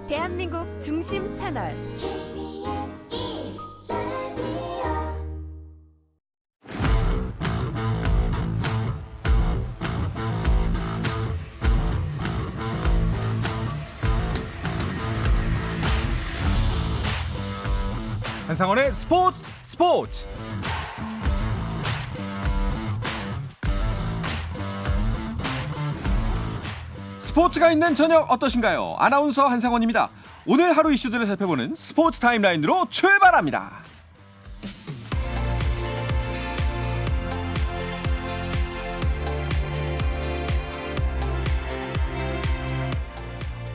대한민국 중심 채널 한상원의 스포츠. 스포츠가 있는 저녁 어떠신가요? 아나운서 한상원입니다. 오늘 하루 이슈들을 살펴보는 스포츠 타임라인으로 출발합니다.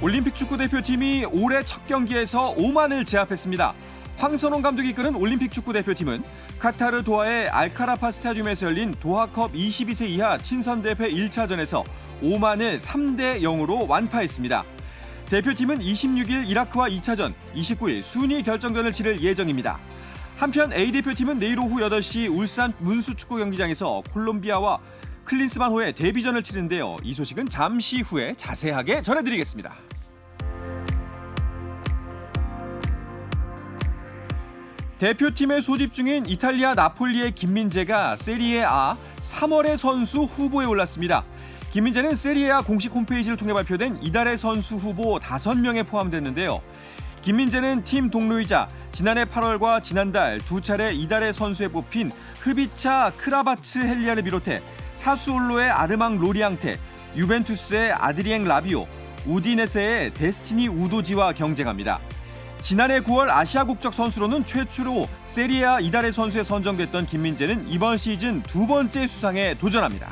올림픽 축구대표팀이 올해 첫 경기에서 오만을 제압했습니다. 황선홍 감독이 이끄는 올림픽 축구대표팀은 카타르 도하의 알카라파 스타디움에서 열린 도하컵 22세 이하 친선대회 1차전에서 오만을 3대 0으로 완파했습니다. 대표팀은 26일 이라크와 2차전, 29일 순위 결정전을 치를 예정입니다. 한편 A대표팀은 내일 오후 8시 울산 문수축구 경기장에서 콜롬비아와 클린스만호의 데뷔전을 치르는데요. 이 소식은 잠시 후에 자세하게 전해드리겠습니다. 대표팀에 소집 중인 이탈리아 나폴리의 김민재가 세리에-A 3월의 선수 후보에 올랐습니다. 김민재는 세리에-A 공식 홈페이지를 통해 발표된 이달의 선수 후보 5명에 포함됐는데요. 김민재는 팀 동료이자 지난해 8월과 지난달 두 차례 이달의 선수에 뽑힌 흐비차 크라바츠 헬리아를 비롯해 사수올로의 아르망 로리앙테, 유벤투스의 아드리엥 라비오, 우디네세의 데스티니 우도지와 경쟁합니다. 지난해 9월 아시아 국적 선수로는 최초로 세리에-A 이달의 선수에 선정됐던 김민재는 이번 시즌 두 번째 수상에 도전합니다.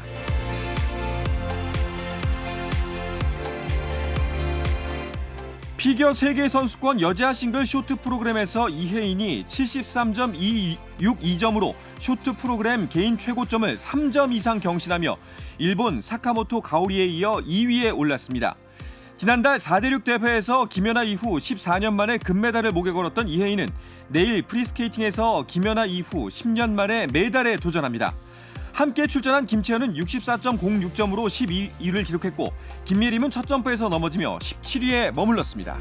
피겨 세계선수권 여자 싱글 쇼트 프로그램에서 이혜인이 73.262점으로 쇼트 프로그램 개인 최고점을 3점 이상 경신하며 일본 사카모토 가오리에 이어 2위에 올랐습니다. 지난달 4대6 대회에서 김연아 이후 14년 만에 금메달을 목에 걸었던 이혜인은 내일 프리스케이팅에서 김연아 이후 10년 만에 메달에 도전합니다. 함께 출전한 김채연은 64.06점으로 12위를 기록했고 김예림은 첫 점프에서 넘어지며 17위에 머물렀습니다.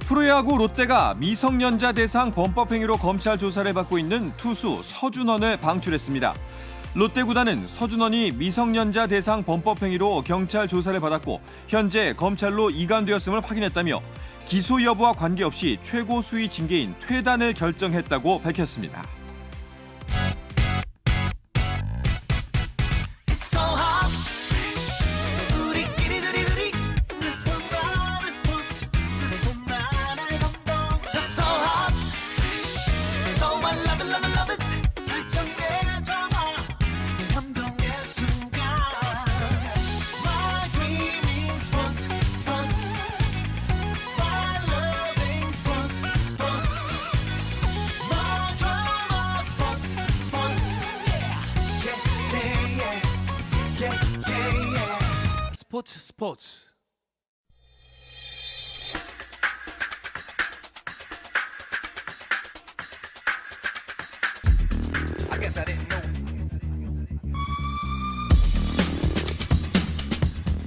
프로야구 롯데가 미성년자 대상 범법행위로 검찰 조사를 받고 있는 투수 서준원을 방출했습니다. 롯데 구단은 서준원이 미성년자 대상 범법행위로 경찰 조사를 받았고 현재 검찰로 이관되었음을 확인했다며 기소 여부와 관계없이 최고 수위 징계인 퇴단을 결정했다고 밝혔습니다. 스포츠.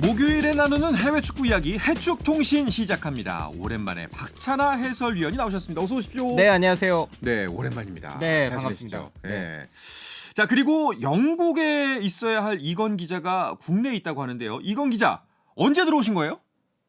목요일에 나누는 해외 축구 이야기 해축통신 시작합니다. 오랜만에 박찬하 해설위원이 나오셨습니다. 어서 오십시오. 네, 안녕하세요. 네, 오랜만입니다. 네, 잘 반갑습니다. 지내시죠? 네. 네. 자, 그리고 영국에 있어야 할 이건 기자가 국내에 있다고 하는데요. 이건 기자, 언제 들어오신 거예요?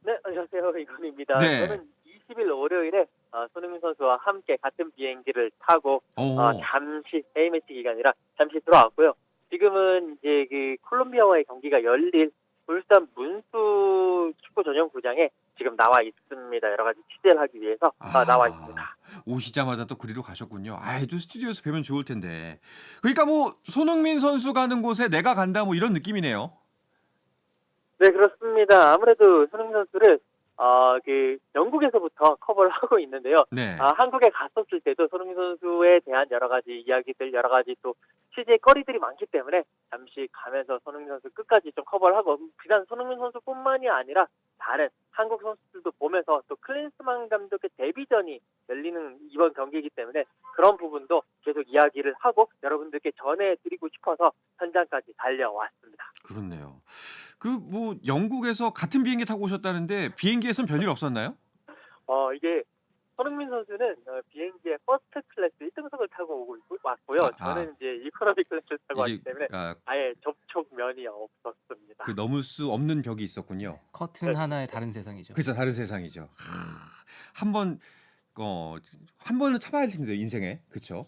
네, 안녕하세요. 이건입니다. 네. 저는 20일 월요일에 손흥민 선수와 함께 같은 비행기를 타고 잠시 A매치 기간이라 잠시 들어왔고요. 지금은 이제 그 콜롬비아와의 경기가 열릴 울산 문수 축구 전용구장에 지금 나와 있습니다. 여러 가지 취재를 하기 위해서 나와 있습니다. 오시자마자 또 그리로 가셨군요. 또 스튜디오에서 뵈면 좋을 텐데. 그러니까 뭐 손흥민 선수 가는 곳에 내가 간다 뭐 이런 느낌이네요. 네, 그렇습니다. 아무래도 손흥민 선수를 그 영국에서부터 커버를 하고 있는데요. 네. 한국에 갔었을 때도 손흥민 선수에 대한 여러 가지 이야기들, 여러 가지 또 취재 거리들이 많기 때문에 잠시 가면서 손흥민 선수 끝까지 좀 커버를 하고 비단 손흥민 선수뿐만이 아니라 다른 한국 선수들도 보면서 또 클린스만 감독의 데뷔전이 열리는 이번 경기이기 때문에 그런 부분도 계속 이야기를 하고 여러분들께 전해드리고 싶어서 현장까지 달려왔습니다. 그렇네요. 그 뭐 영국에서 같은 비행기 타고 오셨다는데 비행기에선 별일 없었나요? 이게 손흥민 선수는 비행기에 퍼스트 클래스 1등석을 타고 왔고요. 저는 이제 이코노미 클래스를 타고 이제 왔기 때문에 아, 아예 접촉면이 없었습니다. 그 넘을 수 없는 벽이 있었군요. 커튼 네. 하나의 다른 세상이죠. 그렇죠. 다른 세상이죠. 한번 한 번은 참아야 할 텐데 인생에. 그렇죠.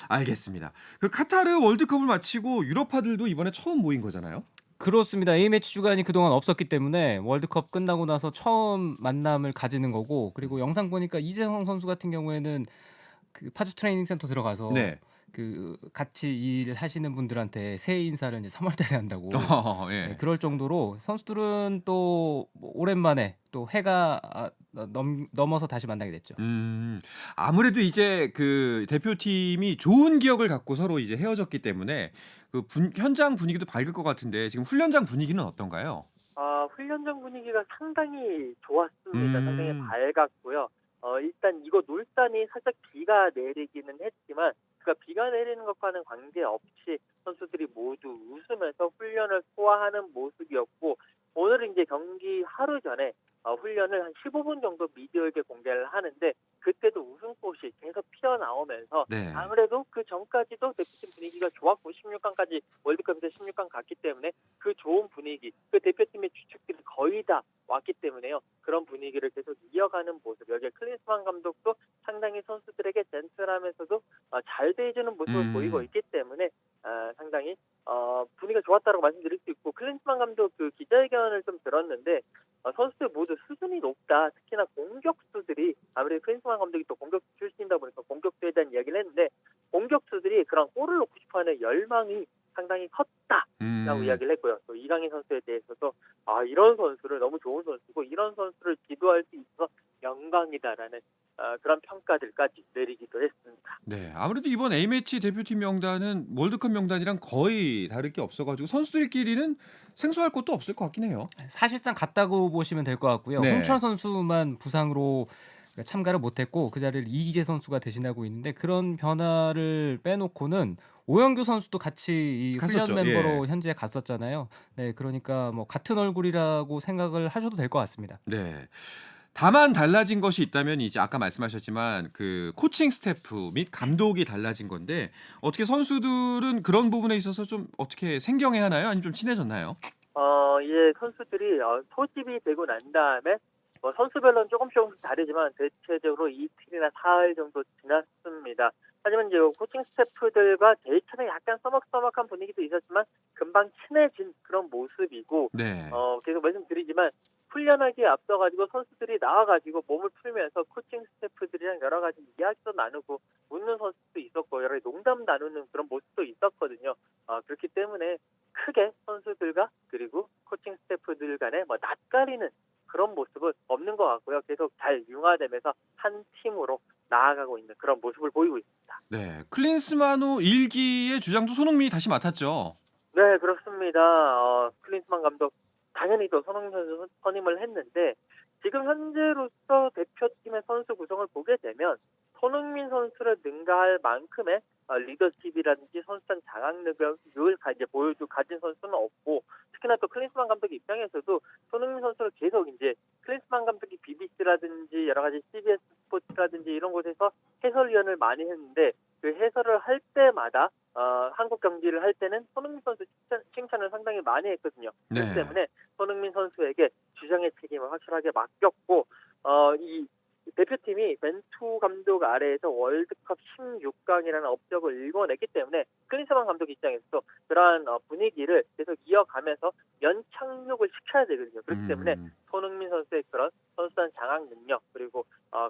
알겠습니다. 그 카타르 월드컵을 마치고 유럽파들도 이번에 처음 모인 거잖아요. 그렇습니다. A매치 주간이 그동안 없었기 때문에 월드컵 끝나고 나서 처음 만남을 가지는 거고, 그리고 영상 보니까 이재성 선수 같은 경우에는 그 파주 트레이닝 센터 들어가서 네. 그 같이 일하시는 분들한테 새해 인사를 이제 3월달에 한다고. 예. 네, 그럴 정도로 선수들은 또뭐 오랜만에 또 해가 넘어서 다시 만나게 됐죠. 아무래도 이제 그 대표팀이 좋은 기억을 갖고 서로 이제 헤어졌기 때문에 그 현장 분위기도 밝을 것 같은데 지금 훈련장 분위기는 어떤가요? 훈련장 분위기가 상당히 좋았습니다. 음. 상당히 밝았고요. 일단 이곳 울산이 살짝 비가 내리기는 했지만 비가 내리는 것과는 관계없이 선수들이 모두 웃으면서 훈련을 소화하는 모습이었고, 오늘은 이제 경기 하루 전에 훈련을 한 15분 정도 미디어에게 공개를 하는데, 그때도 웃음꽃이 계속 피어나오면서 네. 아무래도 그 전까지도 대표팀 분위기가 좋았고 16강까지 월드컵에서 16강 갔기 때문에 그 좋은 분위기, 그 대표팀의 주축들이 거의 다 왔기 때문에요. 그런 분위기를 계속 이어가는 모습. 여기에 클린스만 감독도 상당히 선수들에게 젠틀하면서도 잘 대해주는 모습을 보이고 있기 때문에 상당히 분위기가 좋았다고 말씀드릴 수 있고, 클린스만 감독 그 기자회견을 좀 들었는데 선수들 모두 수준이 높다. 특히나 공격수들이, 아무래도 클린스만 감독이 또 공격수 출신이다 보니까 공격수에 대한 이야기를 했는데, 공격수들이 그런 골을 넣고 싶어하는 열망이 상당히 컸다라고 이야기를 했고요. 또 이강인 선수에 대해서도 이런 선수를, 너무 좋은 선수고 이런 선수를 지도할 수 있어서 영광이다라는 그런 평가들까지 내리기도 했습니다. 네, 아무래도 이번 A매치 대표팀 명단은 월드컵 명단이랑 거의 다를 게 없어가지고 선수들끼리는 생소할 것도 없을 것 같긴 해요. 사실상 같다고 보시면 될 것 같고요. 네. 홍철 선수만 부상으로 참가를 못했고 그 자리를 이기재 선수가 대신하고 있는데, 그런 변화를 빼놓고는 오영규 선수도 같이 이 훈련 갔었죠. 멤버로 현지에 갔었잖아요. 네, 그러니까 뭐 같은 얼굴이라고 생각을 하셔도 될 것 같습니다. 네. 다만 달라진 것이 있다면 이제 아까 말씀하셨지만 그 코칭 스태프 및 감독이 달라진 건데, 어떻게 선수들은 그런 부분에 있어서 좀 어떻게 생경해 하나요? 아니면 좀 친해졌나요? 이제 선수들이 소집이 되고 난 다음에 선수별로는 조금씩 다르지만 대체적으로 이틀이나 사흘 정도 지났습니다. 하지만 이제 코칭 스태프들과 제일 처음에 약간 서먹서먹한 분위기도 있었지만 금방 친해진 그런 모습이고, 네. 계속 말씀드리지만 훈련하기에 앞서가지고 선수들이 나와가지고 몸을 풀면서 코칭 스태프들이랑 여러 가지 이야기도 나누고 웃는 선수도 있었고 여러 가지 농담 나누는 그런 모습도 있었거든요. 그렇기 때문에 크게 선수들과 그리고 코칭 스태프들 간에 낯가리는 그런 모습은 없는 것 같고요. 계속 잘 융화되면서 한 팀으로 나아가고 있는 그런 모습을 보이고 있습니다. 네. 클린스만호 1기의 주장도 손흥민이 다시 맡았죠. 네, 그렇습니다. 클린스만 감독 당연히 또 손흥민 선수 선임을 했는데, 지금 현재로서 대표팀의 선수 구성을 보게 되면 손흥민 선수를 능가할 만큼의 리더십이라든지 선수단 장악 능력을 가진 선수는 없고, 특히나 또 클린스만 감독 입장에서도 손흥민 선수를 계속 이제 클린스만 감독이 BBC라든지 여러 가지 CBS 스포츠라든지 이런 곳에서 해설위원을 많이 했는데, 그 해설을 할 때마다 한국 경기를 할 때는 손흥민 선수 칭찬을 상당히 많이 했거든요. 그렇기 네. 때문에 손흥민 선수에게 주장의 책임을 확실하게 맡겼고, 이 대표팀이 벤투 감독 아래에서 월드컵 16강이라는 업적을 일궈냈기 때문에 클린스만 감독 입장에서도 그러한 분위기를 계속 이어가면서 연착륙을 시켜야 되거든요. 그렇기 때문에 손흥민 선수의 그런 선수단 장악 능력, 그리고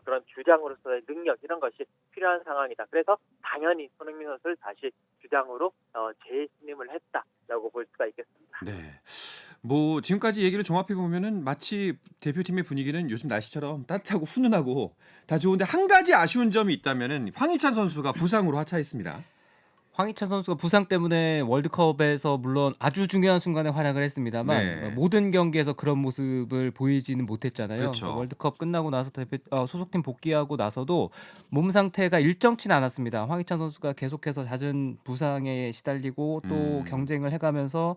그런 주장으로서의 능력, 이런 것이 필요한 상황이다. 그래서 당연히 손흥민 선수를 다시 주장으로 재신임을 했다라고 볼 수가 있겠습니다. 네. 뭐 지금까지 얘기를 종합해 보면은 마치 대표팀의 분위기는 요즘 날씨처럼 따뜻하고 훈훈하고 다 좋은데, 한 가지 아쉬운 점이 있다면은 황희찬 선수가 부상으로 하차했습니다. 황희찬 선수가 부상 때문에 월드컵에서 물론 아주 중요한 순간에 활약을 했습니다만 네. 모든 경기에서 그런 모습을 보이지는 못했잖아요. 그렇죠. 월드컵 끝나고 나서 소속팀 복귀하고 나서도 몸 상태가 일정치는 않았습니다. 황희찬 선수가 계속해서 잦은 부상에 시달리고 또 경쟁을 해가면서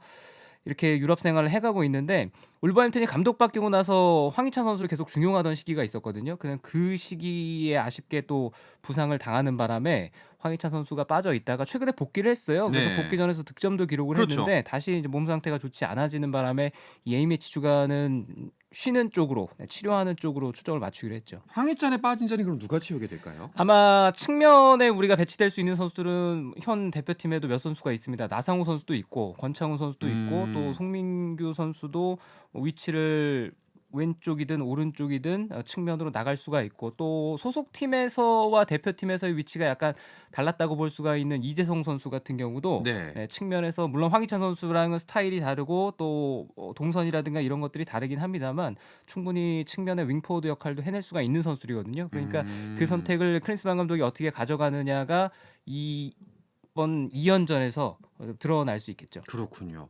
이렇게 유럽 생활을 해가고 있는데 울버햄튼이 감독 바뀌고 나서 황희찬 선수를 계속 중용하던 시기가 있었거든요. 그냥 그 시기에 아쉽게 또 부상을 당하는 바람에 황희찬 선수가 빠져 있다가 최근에 복귀를 했어요. 그래서 네. 복귀전에서 득점도 기록을 그렇죠. 했는데 다시 이제 몸 상태가 좋지 않아지는 바람에 이 A매치 주간은 쉬는 쪽으로 치료하는 쪽으로 초점을 맞추기로 했죠. 황희찬에 빠진 자리 그럼 누가 채우게 될까요? 아마 측면에 우리가 배치될 수 있는 선수들은 현 대표팀에도 몇 선수가 있습니다. 나상호 선수도 있고 권창훈 선수도 있고 또 송민규 선수도 위치를 왼쪽이든 오른쪽이든 측면으로 나갈 수가 있고 또 소속팀에서와 대표팀에서의 위치가 약간 달랐다고 볼 수가 있는 이재성 선수 같은 경우도 네. 측면에서 물론 황희찬 선수랑은 스타일이 다르고 또 동선이라든가 이런 것들이 다르긴 합니다만 충분히 측면의 윙포워드 역할도 해낼 수가 있는 선수들이거든요. 그러니까 그 선택을 크린스만 감독이 어떻게 가져가느냐가 이번 2연전에서 드러날 수 있겠죠. 그렇군요.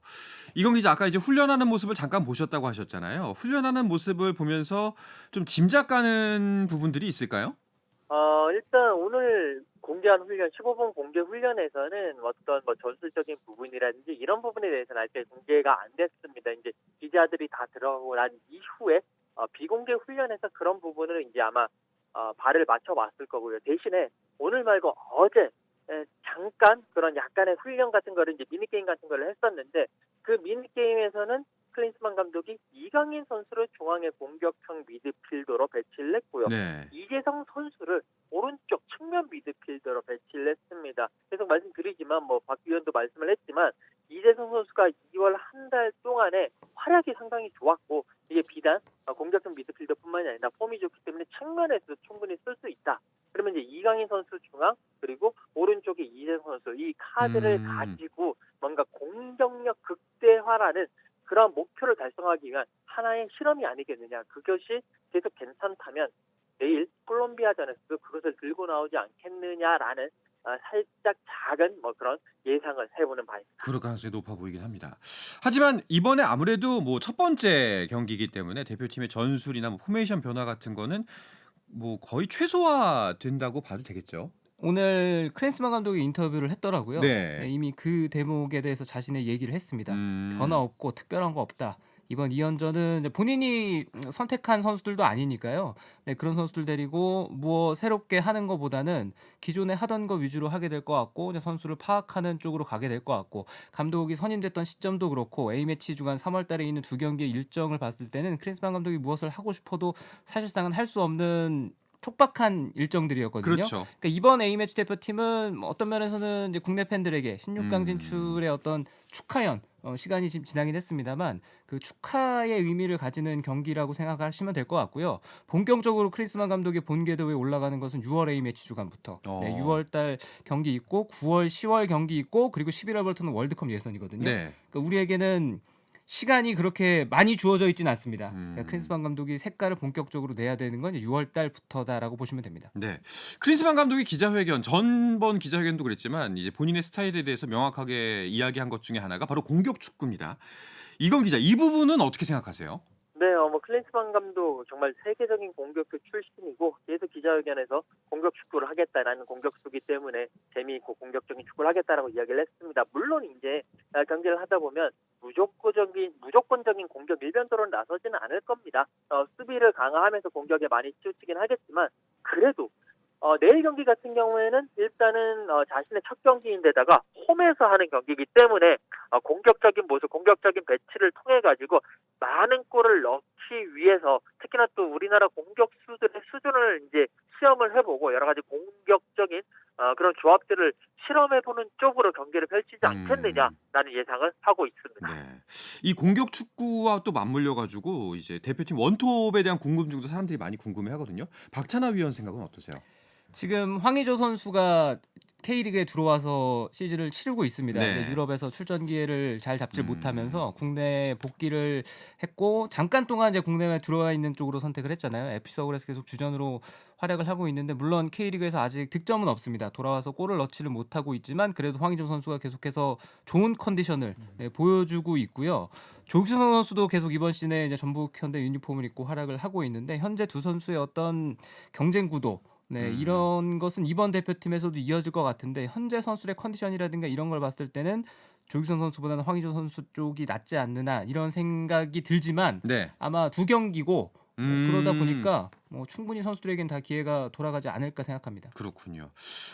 이건 기자 아까 이제 훈련하는 모습을 잠깐 보셨다고 하셨잖아요. 훈련하는 모습을 보면서 좀 짐작가는 부분들이 있을까요? 일단 오늘 공개한 훈련, 15분 공개 훈련에서는 어떤 뭐 전술적인 부분이라든지 이런 부분에 대해서는 아직 공개가 안 됐습니다. 이제 기자들이 다 들어오고 난 이후에 비공개 훈련에서 그런 부분을 이제 아마 발을 맞춰봤을 거고요. 대신에 오늘 말고 어제 잠깐 그런 약간의 훈련 같은 거를 이제 미니게임 같은 걸 했었는데 그 미니게임에서는 클린스만 감독이 이강인 선수를 중앙의 공격형 미드필더로 배치를 했고요. 네. 이재성 선수를 오른쪽 측면 미드필더로 배치를 했습니다. 계속 말씀드리지만 뭐 박 위원도 말씀을 했지만 이재성 선수가 2월 한 달 동안에 활약이 상당히 좋았고 이게 비단 공격형 미드필더뿐만이 아니라 폼이 좋기 때문에 측면에서도 충분히 쓸 수 있다. 그러면 이제 이강인 선수 중앙 그리고 오른쪽에 이재성 선수 이 카드를 가지고 뭔가 공격력 극대화라는 그런 목표를 달성하기 위한 하나의 실험이 아니겠느냐. 그것이 계속 괜찮다면 내일 콜롬비아전에서도 그것을 들고 나오지 않겠느냐라는 살짝 작은 뭐 그런 예상을 해보는 바입니다. 그럴 가능성이 높아 보이긴 합니다. 하지만 이번에 아무래도 뭐 첫 번째 경기이기 때문에 대표팀의 전술이나 뭐 포메이션 변화 같은 거는 뭐 거의 최소화된다고 봐도 되겠죠. 오늘 크린스만 감독이 인터뷰를 했더라고요. 네. 이미 그 대목에 대해서 자신의 얘기를 했습니다. 음. 변화 없고 특별한 거 없다. 이번 2연전은 이제 본인이 선택한 선수들도 아니니까요. 네, 그런 선수들 데리고 새롭게 하는 것보다는 기존에 하던 거 위주로 하게 될 것 같고 이제 선수를 파악하는 쪽으로 가게 될 것 같고 감독이 선임됐던 시점도 그렇고 A매치 주간 3월 달에 있는 두 경기의 일정을 봤을 때는 크린스만 감독이 무엇을 하고 싶어도 사실상은 할 수 없는 촉박한 일정들이었거든요. 그렇죠. 그러니까 이번 A매치 대표팀은 어떤 면에서는 이제 국내 팬들에게 16강 진출의 어떤 축하연 시간이 지금 지나긴 했습니다만 그 축하의 의미를 가지는 경기라고 생각하시면 될 것 같고요. 본격적으로 크리스만 감독의 본궤 대회에 올라가는 것은 6월 A매치 주간부터 6월 달 경기 있고 9월, 10월 경기 있고 그리고 11월부터는 월드컵 예선이거든요. 네. 그러니까 우리에게는 시간이 그렇게 많이 주어져 있지는 않습니다. 그러니까 크린스만 감독이 색깔을 본격적으로 내야 되는 건 6월 달부터다라고 보시면 됩니다. 네. 크린스만 감독이 기자회견 전번 기자회견도 그랬지만 이제 본인의 스타일에 대해서 명확하게 이야기한 것 중에 하나가 바로 공격 축구입니다. 이건 기자 이 부분은 어떻게 생각하세요? 네, 클린스만 감독 정말 세계적인 공격수 출신이고 계속 기자회견에서 공격 축구를 하겠다라는 공격수기 때문에 재미있고 공격적인 축구를 하겠다라고 이야기를 했습니다. 물론 이제 경기를 하다 보면 무조건적인 공격 일변도로 나서지는 않을 겁니다. 수비를 강화하면서 공격에 많이 치우치긴 하겠지만 그래도 내일 경기 같은 경우에는 일단은 자신의 첫 경기인데다가 홈에서 하는 경기이기 때문에 공격적인 모습, 공격적인 배치를 통해 가지고 많은 골을 넣기 위해서 특히나 또 우리나라 공격수들의 수준을 이제 시험을 해보고 여러 가지 공격적인 그런 조합들을 실험해보는 쪽으로 경기를 펼치지 않겠느냐라는 예상을 하고 있습니다. 네. 이 공격 축구와 또 맞물려 가지고 이제 대표팀 원톱에 대한 궁금증도 사람들이 많이 궁금해하거든요. 박찬하 위원 생각은 어떠세요? 지금 황의조 선수가 K리그에 들어와서 시즌을 치르고 있습니다. 네. 근데 유럽에서 출전 기회를 잘 잡지 못하면서 국내에 복귀를 했고 잠깐 동안 이제 국내에 들어와 있는 쪽으로 선택을 했잖아요. FC 서울에서 계속 주전으로 활약을 하고 있는데 물론 K리그에서 아직 득점은 없습니다. 돌아와서 골을 넣지를 못하고 있지만 그래도 황의조 선수가 계속해서 좋은 컨디션을 보여주고 있고요. 조규성 선수도 계속 이번 시즌에 이제 전북 현대 유니폼을 입고 활약을 하고 있는데 현재 두 선수의 어떤 경쟁 구도 이런 것은 이번 대표팀에서도 이어질 것 같은데 현재 선수의 컨디션이라든가 이런 걸 봤을 때는 조규성 선수보다는 황의조 선수 쪽이 낫지 않느냐 이런 생각이 들지만 네. 아마 두 경기고 그러다 음. 보니까 뭐 충분히 선수들에겐 다 기회가 돌아가지 않을까 생각합니다. 그렇군요.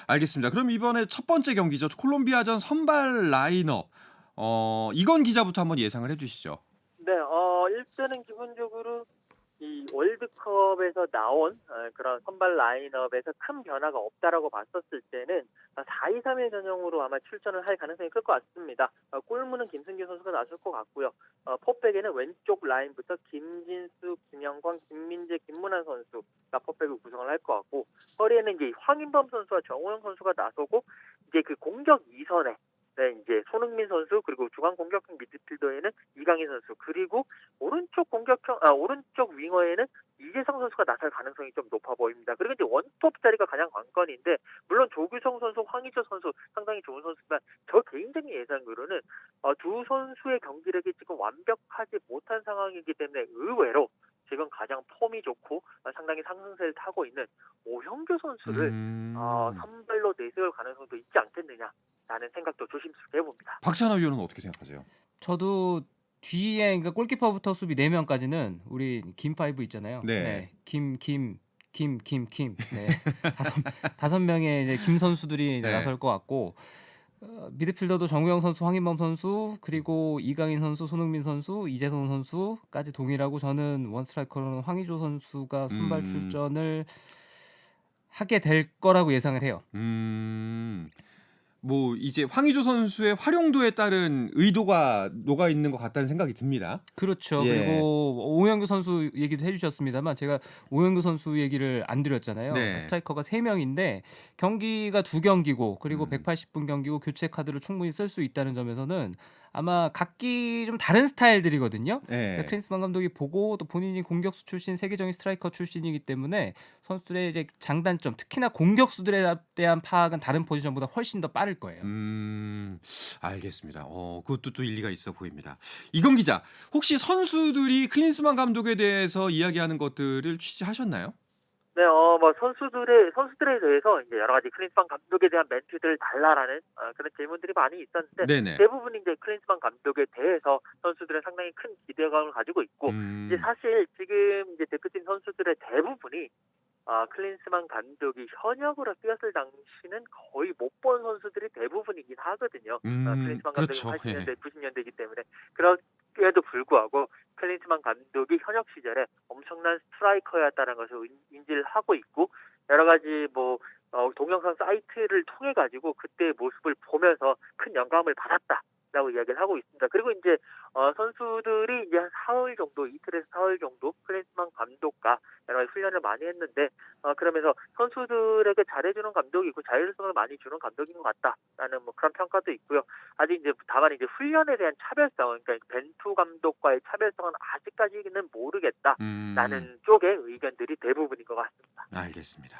알겠습니다. 그럼 이번에 첫 번째 경기죠. 콜롬비아전 선발 라인업. 이건 기자부터 한번 예상을 해주시죠. 네, 일단은 기본적으로 이 월드컵에서 나온 그런 선발 라인업에서 큰 변화가 없다라고 봤었을 때는 4-2-3-1 전형으로 아마 출전을 할 가능성이 클 것 같습니다. 골문은 김승규 선수가 나설 것 같고요. 포백에는 왼쪽 라인부터 김진수, 김영광, 김민재, 김문환 선수가 포백을 구성을 할 것 같고, 허리에는 이제 황인범 선수와 정우영 선수가 나서고, 이제 그 공격 2선에 이제 손흥민 선수, 그리고 중앙 공격형 미드필더에는 이강인 선수, 그리고 오른쪽 윙어에는 이재성 선수가 나설 가능성이 좀 높아 보입니다. 그리고 이제 원톱 자리가 가장 관건인데, 물론 조규성 선수, 황의조 선수 상당히 좋은 선수지만 저 개인적인 예상으로는 두 선수의 경기력이 지금 완벽하지 못한 상황이기 때문에 의외로 지금 가장 폼이 좋고 상당히 상승세를 타고 있는 오형규 선수를 선발로 내세울 가능성도 있지 않겠느냐라는 생각도 조심스럽게 해봅니다. 박찬호 위원은 어떻게 생각하세요? 저도 뒤에 그러니까 골키퍼부터 수비 4명까지는 우리 김5 있잖아요. 네. 김. 네. 다섯 명의 이제 김 선수들이 네. 나설 것 같고 미드필더도 정우영 선수, 황인범 선수, 그리고 이강인 선수, 손흥민 선수, 이재성 선수까지 동일하고 저는 원스트라이커로는 황의조 선수가 선발 출전을 하게 될 거라고 예상을 해요. 뭐 이제 황의조 선수의 활용도에 따른 의도가 녹아 있는 것 같다는 생각이 듭니다. 그렇죠. 예. 그리고 오영규 선수 얘기도 해주셨습니다만 제가 오영규 선수 얘기를 안 드렸잖아요. 네. 스트라이커가 3명인데 경기가 2경기고 그리고 180분 경기고 교체 카드를 충분히 쓸 수 있다는 점에서는 아마 각기 좀 다른 스타일들이거든요. 네. 그러니까 클린스만 감독이 보고 또 본인이 공격수 출신, 세계적인 스트라이커 출신이기 때문에 선수들의 이제 장단점, 특히나 공격수들에 대한 파악은 다른 포지션보다 훨씬 더 빠를 거예요. 알겠습니다. 그것도 또 일리가 있어 보입니다. 이건 기자, 혹시 선수들이 클린스만 감독에 대해서 이야기하는 것들을 취재하셨나요? 네, 선수들에 대해서 이제 여러 가지 클린스만 감독에 대한 멘트들을 달라라는 그런 질문들이 많이 있었는데 네네. 대부분 이제 클린스만 감독에 대해서 선수들은 상당히 큰 기대감을 가지고 있고 이제 사실 지금 이제 대표팀 선수들의 대부분이 클린스만 감독이 현역으로 뛰었을 당시는 거의 못 본 선수들이 대부분이긴 하거든요. 클린스만 감독이 그렇죠. 80년대, 예. 90년대이기 때문에 그럼에도 불구하고 클린스만 감독이 현역 시절에 엄청난 스트라이커였다는 것을 인지를 하고 있고 여러 가지 동영상 사이트를 통해 가지고 그때의 모습을 보면서 큰 영감을 받았다라고 이야기를 하고 있습니다. 그리고 이제 선수들이 이제 한 사흘 정도, 이틀에서 사흘 정도 클린스만 감독과 여러 가지 훈련을 많이 했는데 그러면서 선수들에게 잘해주는 감독이고 자율성을 많이 주는 감독인 것 같다라는 그런 평가도 있고요. 아직 이제 다만 이제 훈련에 대한 차별성, 그러니까 벤투 감독과의 차별성은 아직까지는 모르겠다라는 쪽의 의견들이 대부분인 것 같습니다. 알겠습니다.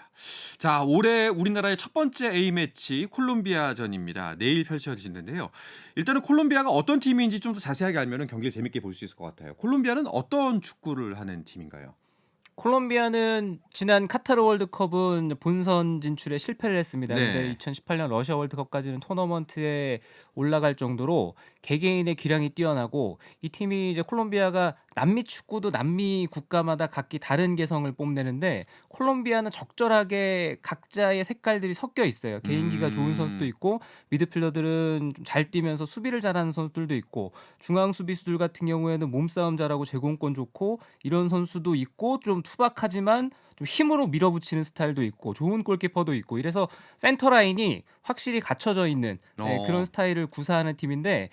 자, 올해 우리나라의 첫 번째 A매치 콜롬비아전입니다. 내일 펼쳐지는데요. 일단은 콜롬비아가 어떤 팀인지 좀 더 자세하게 알면 경기를 재밌게 볼 수 있을 것 같아요. 콜롬비아는 어떤 축구를 하는 팀인가요? 콜롬비아는 지난 카타르 월드컵은 본선 진출에 실패를 했습니다. 네. 근데 2018년 러시아 월드컵까지는 토너먼트에 올라갈 정도로 개개인의 기량이 뛰어나고 이 팀이 이제 콜롬비아가 남미 축구도 남미 국가마다 각기 다른 개성을 뽐내는데 콜롬비아는 적절하게 각자의 색깔들이 섞여 있어요. 개인기가 좋은 선수도 있고 미드필더들은 좀 잘 뛰면서 수비를 잘하는 선수들도 있고 중앙 수비수들 같은 경우에는 몸싸움 잘하고 제공권 좋고 이런 선수도 있고 좀 투박하지만 좀 힘으로 밀어붙이는 스타일도 있고 좋은 골키퍼도 있고 이래서 센터 라인이 확실히 갖춰져 있는 그런 스타일을 구사하는 팀인데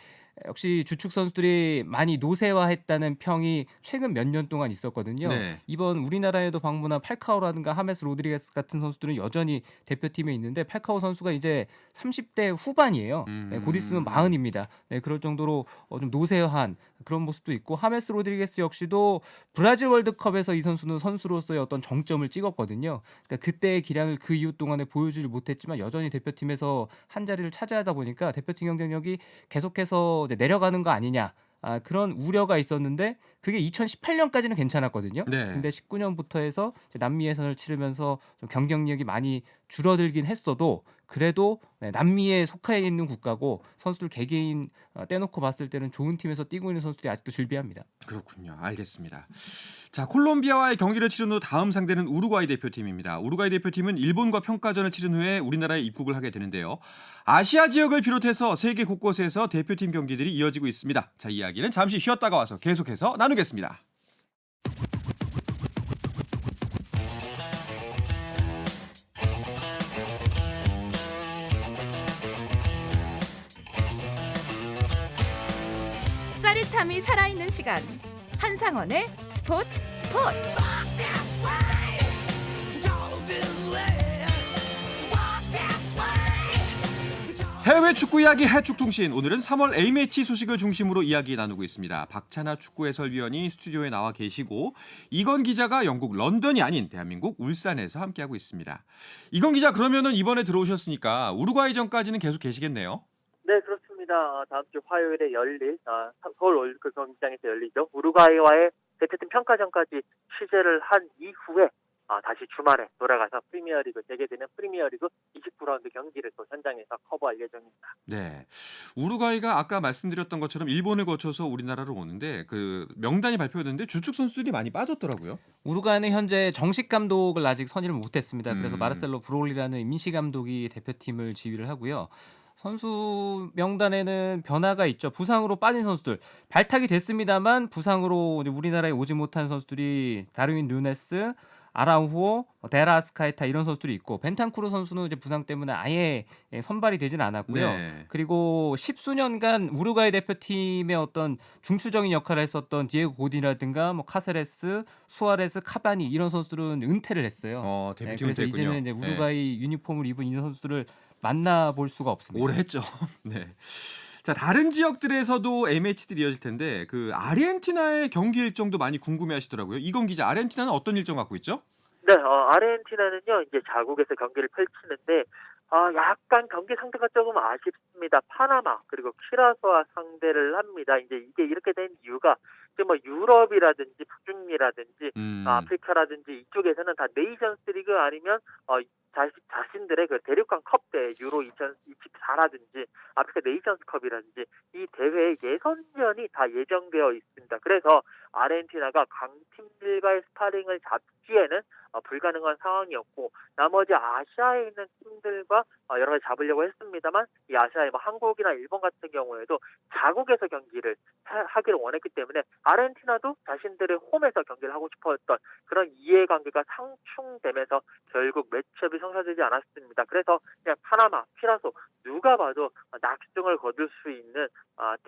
역시 주축 선수들이 많이 노쇠화했다는 평이 최근 몇 년 동안 있었거든요. 네. 이번 우리나라에도 방문한 팔카오라든가 하메스 로드리게스 같은 선수들은 여전히 대표팀에 있는데 팔카오 선수가 이제 30대 후반이에요. 곧 있으면 40입니다. 그럴 정도로 좀 노쇠화한 그런 모습도 있고 하메스 로드리게스 역시도 브라질 월드컵에서 이 선수는 선수로서의 어떤 정점을 찍었거든요. 그러니까 그때의 기량을 그 이후 동안에 보여주지 못했지만 여전히 대표팀에서 한 자리를 차지하다 보니까 대표팀 경쟁력이 계속해서 내려가는 거 아니냐. 그런 우려가 있었는데 그게 2018년까지는 괜찮았거든요. 네. 근데 19년부터 해서 이제 남미 예선을 치르면서 좀 경쟁력이 많이 줄어들긴 했어도 그래도 남미에 속해 있는 국가고 선수들 개개인 떼놓고 봤을 때는 좋은 팀에서 뛰고 있는 선수들이 아직도 즐비합니다. 그렇군요. 알겠습니다. 자, 콜롬비아와의 경기를 치른 후 다음 상대는 우루과이 대표팀입니다. 우루과이 대표팀은 일본과 평가전을 치른 후에 우리나라에 입국을 하게 되는데요. 아시아 지역을 비롯해서 세계 곳곳에서 대표팀 경기들이 이어지고 있습니다. 자, 이야기는 잠시 쉬었다가 와서 계속해서 나누겠습니다. 짜릿함이 살아있는 시간. 한상원의 스포츠. 해외 축구 이야기 해축통신. 오늘은 3월 A매치 소식을 중심으로 이야기 나누고 있습니다. 박찬하 축구 해설위원이 스튜디오에 나와 계시고 이건 기자가 영국 런던이 아닌 대한민국 울산에서 함께하고 있습니다. 이건 기자, 그러면은 이번에 들어오셨으니까 우루과이전까지는 계속 계시겠네요. 네, 그렇습니다. 다음 주 화요일에 열릴 서울 올림픽 경기장에서 열리죠. 우루과이와의 대표팀 평가전까지 취재를 한 이후에 다시 주말에 돌아가서 프리미어리그 재개되는 프리미어리그 29라운드 경기를 또 현장에서 커버할 예정입니다. 네, 우루과이가 아까 말씀드렸던 것처럼 일본을 거쳐서 우리나라로 오는데 그 명단이 발표됐는데 주축 선수들이 많이 빠졌더라고요. 우루과이는 현재 정식 감독을 아직 선임을 못했습니다. 그래서 음. 마르셀로 브롤리라는 임시 감독이 대표팀을 지휘를 하고요. 선수 명단에는 변화가 있죠. 부상으로 빠진 선수들 발탁이 됐습니다만 부상으로 이제 우리나라에 오지 못한 선수들이 다르윈 누네스, 아라우호, 데라스카에타 이런 선수들이 있고 벤탄쿠르 선수는 이제 부상 때문에 아예 선발이 되진 않았고요. 네. 그리고 10수년간 우루과이 대표팀의 어떤 중추적인 역할을 했었던 디에고 고딘이라든가 뭐 카세레스, 수아레스, 카바니 이런 선수들은 은퇴를 했어요. 대표팀 그래서 됐군요. 이제는 이제 우루과이 유니폼을 입은 이 선수들을 만나볼 수가 없습니다. 오래 했죠. 네. 자, 다른 지역들에서도 A매치들이 이어질 텐데 그 아르헨티나의 경기 일정도 많이 궁금해하시더라고요. 이건 기자, 아르헨티나는 어떤 일정 갖고 있죠? 네, 아르헨티나는요, 이제 자국에서 경기를 펼치는데, 약간 경기 상대가 조금 아쉽습니다. 파나마, 그리고 키라소와 상대를 합니다. 이제 이게 이렇게 된 이유가, 지금 뭐 유럽이라든지 북중미라든지, 아프리카라든지 이쪽에서는 다 네이션스 리그 아니면, 자신들의 그 대륙간 컵대 유로 2024라든지 아프리카 네이션스컵이라든지 이 대회의 예선전이 다 예정되어 있습니다. 그래서 아르헨티나가 강팀들과의 스파링을 잡기에는 불가능한 상황이었고 나머지 아시아에 있는 팀들과 여러 가지 잡으려고 했습니다만 이 아시아의 뭐 한국이나 일본 같은 경우에도 자국에서 경기를 하기를 원했기 때문에 아르헨티나도 자신들의 홈에서 경기를 하고 싶었던 그런 이해관계가 상충되면서 결국 매치업이 성사되지 않았습니다. 그래서 그냥 파나마, 키라소 누가 봐도 낙승을 거둘 수 있는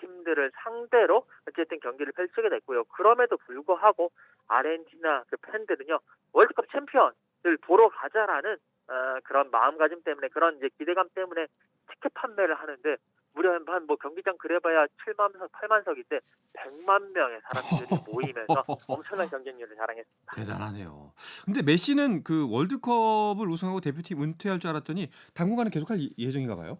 팀들을 상대로 어쨌든 경기를 펼치게 됐고요. 그럼에도 불구하고 아르헨티나 그 팬들은요 월드컵 챔피언을 보러 가자라는 그런 마음가짐 때문에 그런 이제 기대감 때문에 티켓 판매를 하는데 무려 한 뭐 경기장 그래봐야 7만석, 8만석인데 100만 명의 사람들이 모이면서 엄청난 경쟁률을 자랑했습니다. 대단하네요. 근데 메시는 그 월드컵을 우승하고 대표팀 은퇴할 줄 알았더니 당분간은 계속할 예정인가 봐요.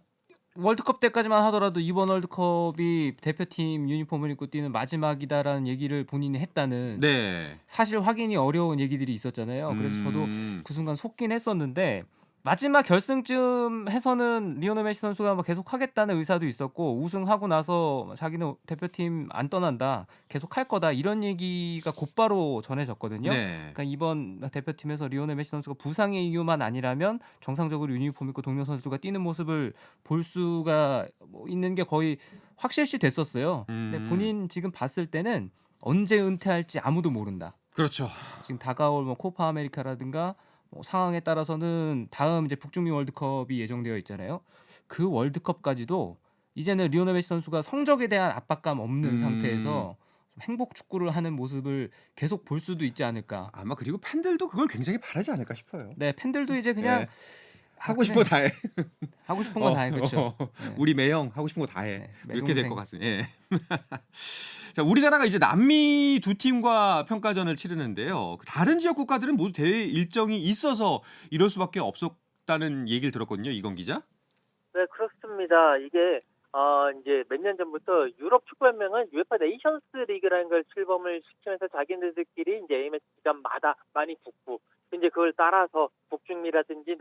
월드컵 때까지만 하더라도 이번 월드컵이 대표팀 유니폼을 입고 뛰는 마지막이다라는 얘기를 본인이 했다는 네. 사실 확인이 어려운 얘기들이 있었잖아요. 그래서 저도 그 순간 속긴 했었는데 마지막 결승쯤 해서는 리오넬 메시 선수가 뭐 계속 하겠다는 의사도 있었고 우승하고 나서 자기는 대표팀 안 떠난다 계속 할 거다 이런 얘기가 곧바로 전해졌거든요. 네. 그러니까 이번 대표팀에서 리오넬 메시 선수가 부상의 이유만 아니라면 정상적으로 유니폼 입고 동료 선수가 뛰는 모습을 볼 수가 있는 게 거의 확실시 됐었어요. 근데 본인 지금 봤을 때는 언제 은퇴할지 아무도 모른다. 그렇죠. 지금 다가올 뭐 코파 아메리카라든가 상황에 따라서는 다음 이제 북중미 월드컵이 예정되어 있잖아요. 그 월드컵까지도 이제는 리오넬 메시 선수가 성적에 대한 압박감 없는 상태에서 행복 축구를 하는 모습을 계속 볼 수도 있지 않을까. 아마 그리고 팬들도 그걸 굉장히 바라지 않을까 싶어요. 네, 팬들도 이제 그냥 네. 하고 싶은 거 다 해. 하고 싶은 건 다 해, 그렇죠. 네. 우리 매형 하고 싶은 거 다 해. 네, 이렇게 될 매동생. 것 같습니다. 예. 자, 우리나라가 이제 남미 두 팀과 평가전을 치르는데요. 다른 지역 국가들은 모두 대회 일정이 있어서 이럴 수밖에 없었다는 얘기를 들었거든요. 이건 기자. 네, 그렇습니다. 이게 이제 몇 년 전부터 유럽 축구연맹은 UEFA 네이션스 리그라는 걸 출범을 시키면서 자기네들끼리 이제 A매치 기간마다 많이 붙고 이제 그걸 따라서 북중미라든지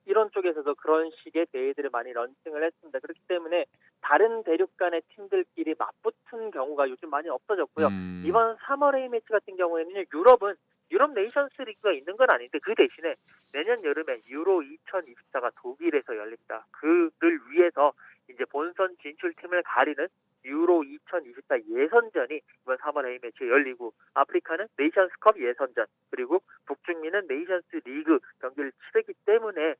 이런 쪽에서도 그런 식의 대회들을 많이 런칭을 했습니다. 그렇기 때문에 다른 대륙 간의 팀들끼리 맞붙은 경우가 요즘 많이 없어졌고요. 이번 3월 A매치 같은 경우에는 유럽 네이션스 리그가 있는 건 아닌데 그 대신에 내년 여름에 유로 2024가 독일에서 열립니다. 그를 위해서 이제 본선 진출팀을 가리는 유로 2024 예선전이 이번 3월 A매치에 열리고 아프리카는 네이션스컵 예선전 그리고 북중미는 네이션스 리그 경기를 치르기 때문에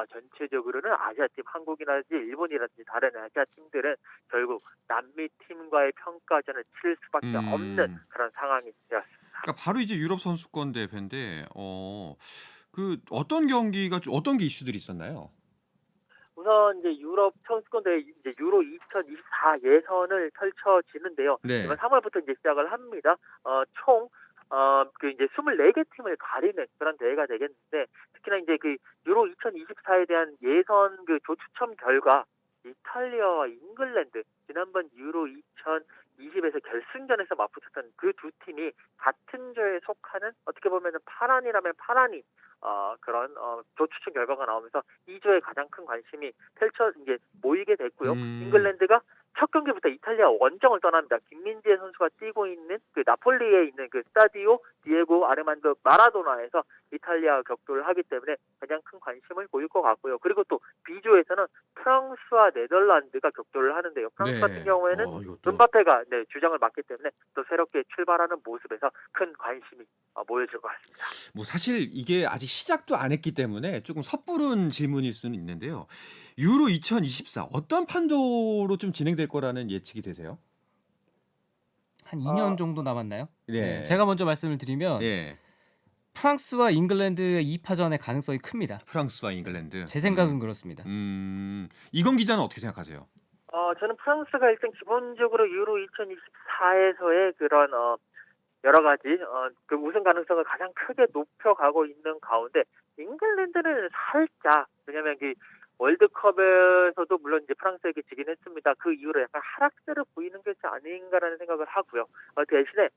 전체적으로는 아시아팀 한국이라든지 일본이라든지 다른 아시아 팀들은 결국 남미 팀과의 평가전을 치를 수밖에 없는 그런 상황이 되었습니다. 그러니까 바로 이제 유럽 선수권 대회인데 그 어떤 경기가 어떤 게 이슈들이 있었나요? 우선 이제 유럽 선수권 대회 이제 유로 2024 예선을 펼쳐지는데요. 네. 이번 3월부터 이제 시작을 합니다. 총 그 이제 24개 팀을 가리는 그런 대회가 되겠는데 특히나 이제 그 유로 2024에 대한 예선 그 조추첨 결과 이탈리아와 잉글랜드 지난번 유로 2020에서 결승전에서 맞붙었던 그 두 팀이 같은 조에 속하는 어떻게 보면은 파란이라면 파란이 그런 조추첨 결과가 나오면서 이 조에 가장 큰 관심이 이제 모이게 됐고요. 잉글랜드가 첫 경기부터 이탈리아 원정을 떠납니다. 김민재 선수가 뛰고 있는 그 나폴리에 있는 그 스타디오 디에고 아르만도 마라도나에서 이탈리아와 격돌을 하기 때문에 가장 큰 관심을 보일 것 같고요. 그리고 또 B조에서는 프랑스와 네덜란드가 격돌을 하는데요. 프랑스 네. 같은 경우에는 이것도. 은바페가 주장을 맡기 때문에 또 새롭게 출발하는 모습에서 큰 관심이 모여질 것 같습니다. 뭐 사실 이게 아직 시작도 안 했기 때문에 조금 섣부른 질문일 수는 있는데요. 유로 2024 어떤 판도로 좀 진행될 거라는 예측이 되세요? 한 2년 정도 남았나요? 네. 제가 먼저 말씀을 드리면 예. 프랑스와 잉글랜드의 2파전의 가능성이 큽니다. 프랑스와 잉글랜드. 제 생각은 그렇습니다. 이건 기자는 어떻게 생각하세요? 저는 프랑스가 일단 기본적으로 유로 2024에서의 그런 여러 가지 그 우승 가능성을 가장 크게 높여가고 있는 가운데 잉글랜드는 살짝 왜냐하면 그 월드컵에서도 물론 이제 프랑스에게 지긴 했습니다. 그 이후로 약간 하락세를 보이는 것이 아닌가라는 생각을 하고요. 대신에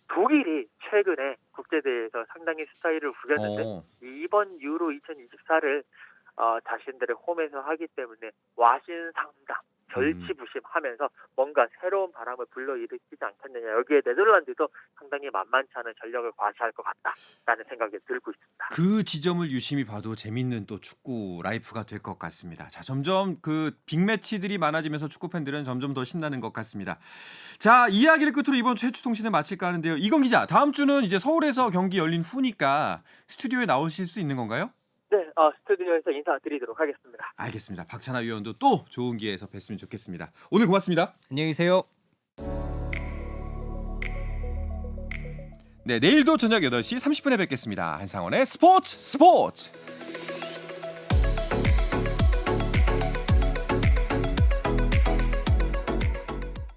독일이 최근에 국제대회에서 상당히 스타일을 구겼는데 이번 유로 2024를 자신들의 홈에서 하기 때문에 와신상담 절치부심하면서 뭔가 새로운 바람을 불러일으키지 않겠느냐. 여기에 네덜란드도 상당히 만만치 않은 전력을 과시할 것 같다라는 생각이 들고 있습니다. 그 지점을 유심히 봐도 재밌는 또 축구 라이프가 될 것 같습니다. 자, 점점 그 빅매치들이 많아지면서 축구 팬들은 점점 더 신나는 것 같습니다. 자, 이야기를 끝으로 이번 최초 통신을 마칠까 하는데요. 이건 기자, 다음 주는 이제 서울에서 경기 열린 후니까 스튜디오에 나오실 수 있는 건가요? 네, 스튜디오에서 인사드리도록 하겠습니다. 알겠습니다. 박찬하 위원도 또 좋은 기회에서 뵀으면 좋겠습니다. 오늘 고맙습니다. 안녕히 계세요. 네, 내일도 저녁 8시 30분에 뵙겠습니다. 한상원의 스포츠.